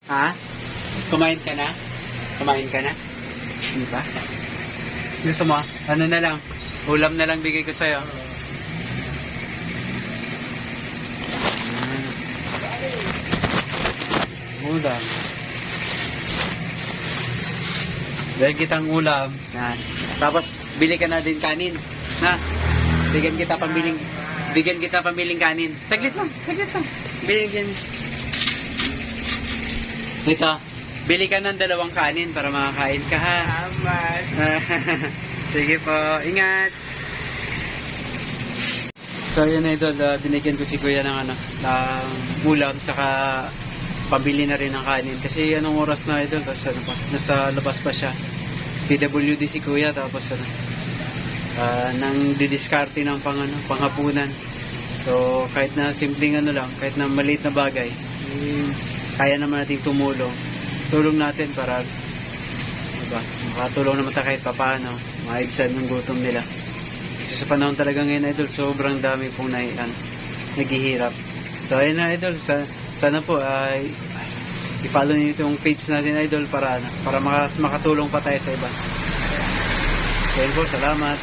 Ha? Kumain ka na? Kumain ka na? Hindi ba? Gusto mo? Ano na lang? Ulam na lang bigay ko sa'yo. Ulam. Dahil kitang ulam. Yan. Tapos, bili ka na din kanin. Na? Bigyan kita pambiling kanin. Saglit lang. Bigyan. Dito. Bili ka ng 2 kanin para makakain ka, ha? Salamat. Sige po. Ingat. So, yun, idol. Binigyan ko si Kuya ng ulam, tsaka pabili na rin ng kanin. Kasi anong oras na, idol? Tapos ano pa? Nasa labas pa siya. PWD si Kuya. Tapos nang didiskarte ng panghapunan. So, kahit na simpleng lang, kahit na maliit na bagay, kaya naman natin tumulong. Tulong natin para makatulong naman tayo kahit papaano, maigsan ng gutom nila. Kasi sa panahon talaga ngayon, idol, sobrang dami pong naghihirap. So, ayun na, idol, sana po ay i-follow niyo itong page natin, idol, para makatulong pa tayo sa iba. So, ayun po, salamat.